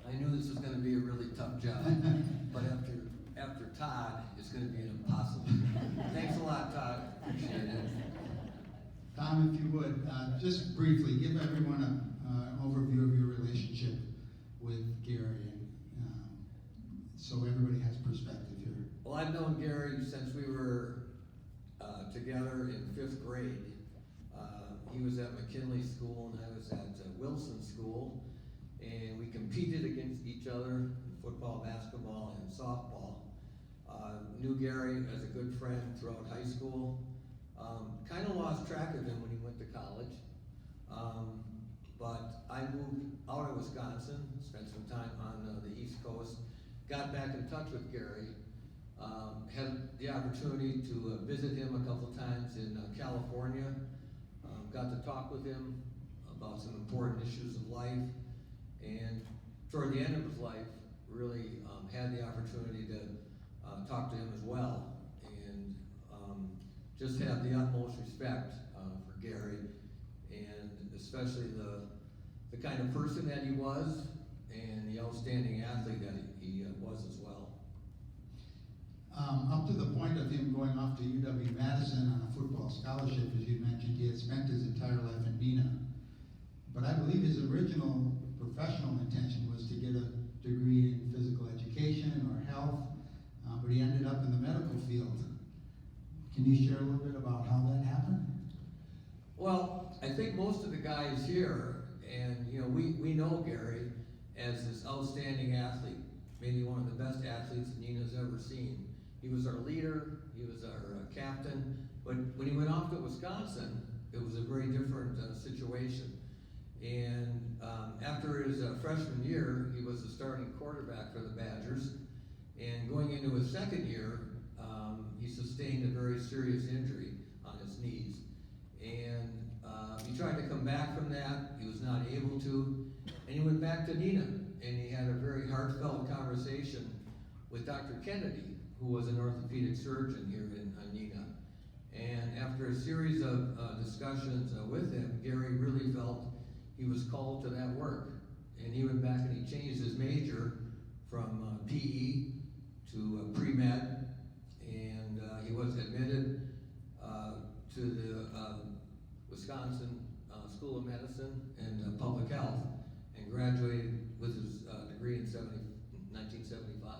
I knew this was going to be a really tough job, but after Todd, it's going to be impossible. Thanks a lot, Todd. Appreciate it. Tom, if you would, just briefly give everyone an overview of your relationship with Gary, and so everybody has perspective here. Well, I've known Gary since we were together in 5th grade. He was at McKinley School and I was at Wilson School, and we competed against each other in football, basketball, and softball. Knew Gary as a good friend throughout high school. Kind of lost track of him when he went to college. But I moved out of Wisconsin, spent some time on the East Coast, got back in touch with Gary, had the opportunity to visit him a couple times in California, got to talk with him about some important issues of life, and toward the end of his life, really had the opportunity to talk to him as well, and just have the utmost respect for Gary, and especially the kind of person that he was, and the outstanding athlete that he was as well. Up to the point of him going off to UW-Madison on a football scholarship, as you mentioned, he had spent his entire life in Neenah. But I believe his original professional intention was to get a degree in physical education or health, but he ended up in the medical field. Can you share a little bit about how that happened? Well, I think most of the guys here, and we know Gary as this outstanding athlete, maybe one of the best athletes Neenah's ever seen. He was our leader, he was our captain, but when he went off to Wisconsin, it was a very different situation. And after his freshman year, he was the starting quarterback for the Badgers, and going into his second year, he sustained a very serious injury on his knees. And he tried to come back from that, he was not able to, and he went back to Neenah, and he had a very heartfelt conversation with Dr. Kennedy, who was an orthopedic surgeon here in Neenah. And after a series of discussions with him, Gary really felt he was called to that work. And he went back and he changed his major from PE to pre-med, and he was admitted to the Wisconsin School of Medicine and Public Health, and graduated with his degree in 1975.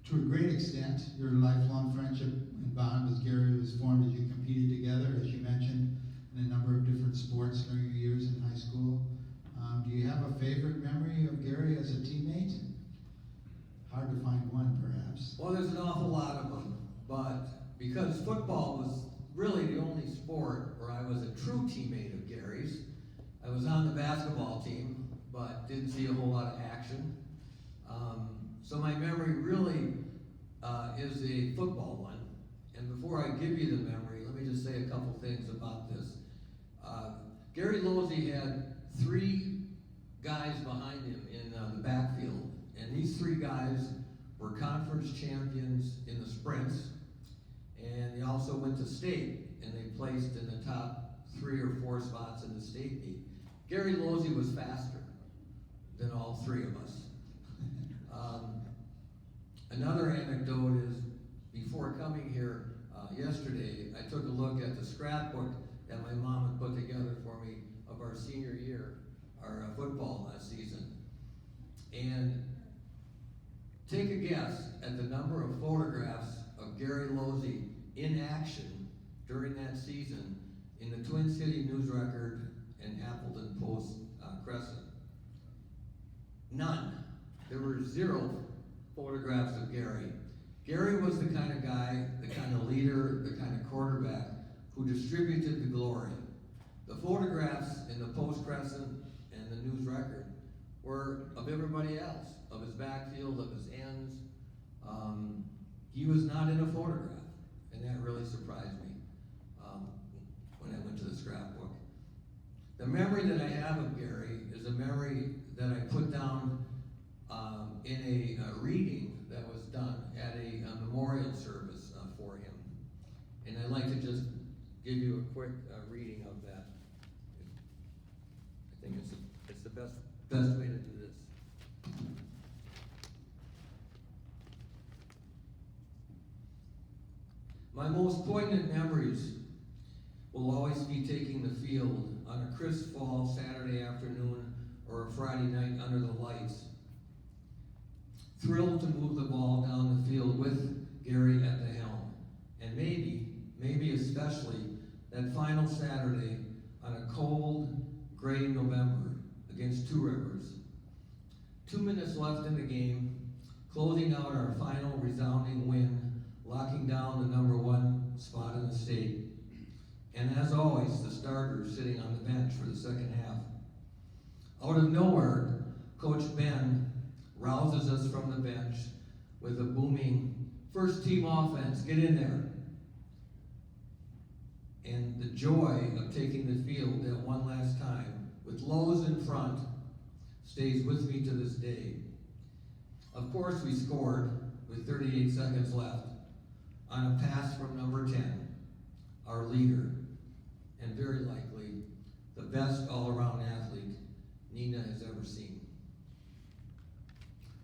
To a great extent, your lifelong friendship and bond with Gary was formed as you competed together, as you mentioned, in a number of different sports during your years in high school. Do you have a favorite memory of Gary as a teammate? Hard to find one, perhaps. Well, there's an awful lot of them, but because football was really the only sport where I was a true teammate of Gary's, I was on the basketball team, but didn't see a whole lot of action. So my memory really is a football one. And before I give you the memory, let me just say a couple things about this. Gary Losse had 3 guys behind him in the backfield, and these 3 guys were conference champions in the sprints, and they also went to state, and they placed in the top 3 or 4 spots in the state meet. Gary Losse was faster than all 3 of us. Another anecdote is, before coming here yesterday, I took a look at the scrapbook that my mom had put together for me of our senior year, our football season. And take a guess at the number of photographs of Gary Losse in action during that season in the Twin City News Record and Appleton Post Crescent. None. There were 0 photographs of Gary. Gary was the kind of guy, the kind of leader, the kind of quarterback who distributed the glory. The photographs in the Post Crescent and the News Record were of everybody else, of his backfield, of his ends. He was not in a photograph, and that really surprised me when I went to the scrapbook. The memory that I have of Gary is a memory that I put down in a reading that was done at a memorial service for him. And I'd like to just give you a quick reading of that. I think it's the best way to do this. My most poignant memories will always be taking the field on a crisp fall Saturday afternoon or a Friday night under the lights. Thrilled to move the ball down the field with Gary at the helm. And maybe especially that final Saturday on a cold, gray November against Two Rivers. 2 minutes left in the game, closing out our final resounding win, locking down the #1 spot in the state. And as always, the starters sitting on the bench for the second half. Out of nowhere, Coach Ben rouses us from the bench with a booming first team offense, get in there. And the joy of taking the field that one last time with Losse in front stays with me to this day. Of course, we scored with 38 seconds left on a pass from number 10, our leader, and very likely the best all-around athlete Neenah has ever seen.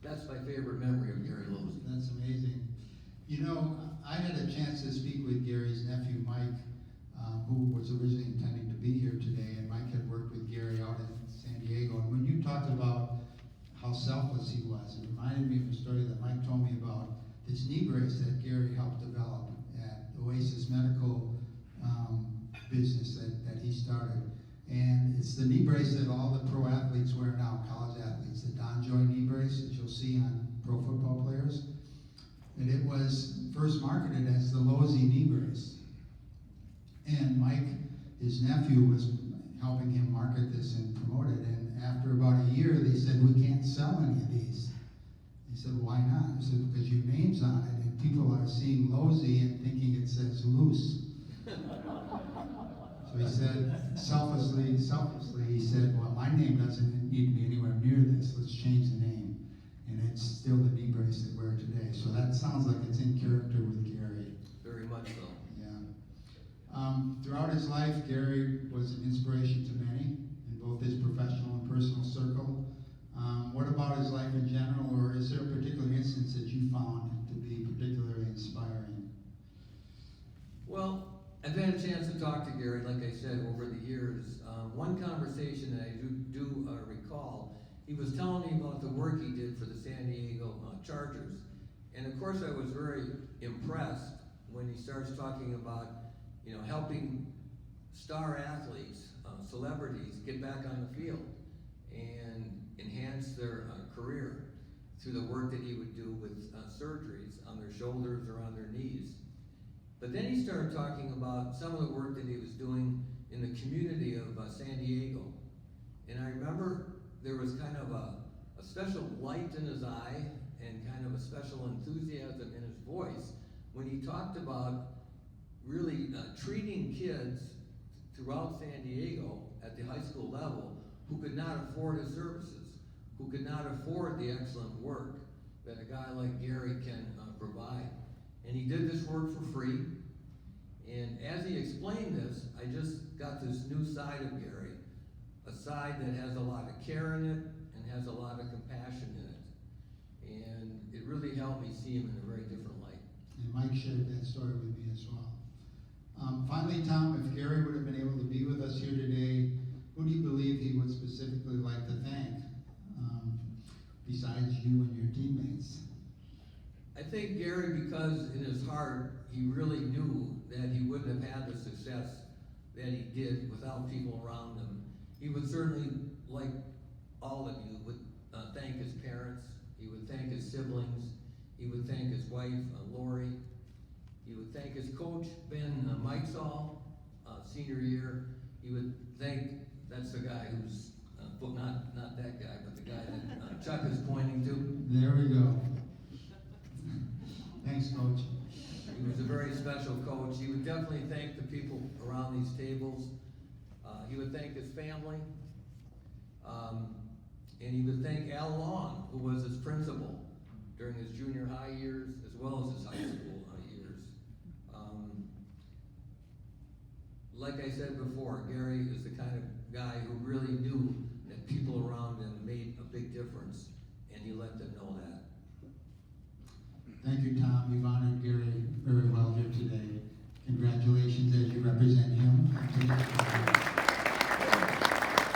That's my favorite memory of Gary Losse. That's amazing. You know, I had a chance to speak with Gary's nephew, Mike, who was originally intending to be here today, and Mike had worked with Gary out in San Diego. And when you talked about how selfless he was, it reminded me of a story that Mike told me about this knee brace that Gary helped develop at Oasis Medical business that he started. And it's the knee brace that all the pro athletes wear now, college athletes, the Don Joy knee brace that you'll see on pro football players. And it was first marketed as the Losse knee brace. And Mike, his nephew, was helping him market this and promote it. And after about a year, they said, we can't sell any of these. He said, why not? He said, because your name's on it, and people are seeing Losse and thinking it says loose. So he said, selflessly, he said, well, my name doesn't need to be anywhere near this. Let's change the name. And it's still the knee brace that we wear today. So that sounds like it's in character with Gary. Very much so. Throughout his life, Gary was an inspiration to many in both his professional and personal circle. What about his life in general, or is there a particular instance that you found to be particularly inspiring? Well, I've had a chance to talk to Gary, like I said, over the years. One conversation that I do recall, he was telling me about the work he did for the San Diego Chargers. And of course I was very impressed when he starts talking about, you know, helping star athletes, celebrities get back on the field and enhance their career through the work that he would do with surgeries on their shoulders or on their knees. But then he started talking about some of the work that he was doing in the community of San Diego. And I remember there was kind of a special light in his eye and kind of a special enthusiasm in his voice when he talked about really treating kids throughout San Diego at the high school level who could not afford his services, who could not afford the excellent work that a guy like Gary can provide. And he did this work for free. And as he explained this, I just got this new side of Gary, a side that has a lot of care in it and has a lot of compassion in it. And it really helped me see him in a very different light. And Mike shared that story with me as well. Finally, Tom, if Gary would have been able to be with us here today, who do you believe he would specifically like to thank, besides you and your teammates? I think Gary, because in his heart, he really knew that he wouldn't have had the success that he did without people around him. He would certainly, like all of you, would thank his parents. He would thank his siblings. He would thank his wife, Lori. He would thank his coach, Ben Meitzall, senior year. He would thank, that's the guy who's, not that guy, but the guy that Chuck is pointing to. There we go. Thanks, Coach. He was a very special coach. He would definitely thank the people around these tables. He would thank his family. And he would thank Al Long, who was his principal during his junior high years as well as his high school years. Like I said before, Gary is the kind of guy who really knew that people around Thank you, Tom. You've honored Gary very well here today. Congratulations as you represent him.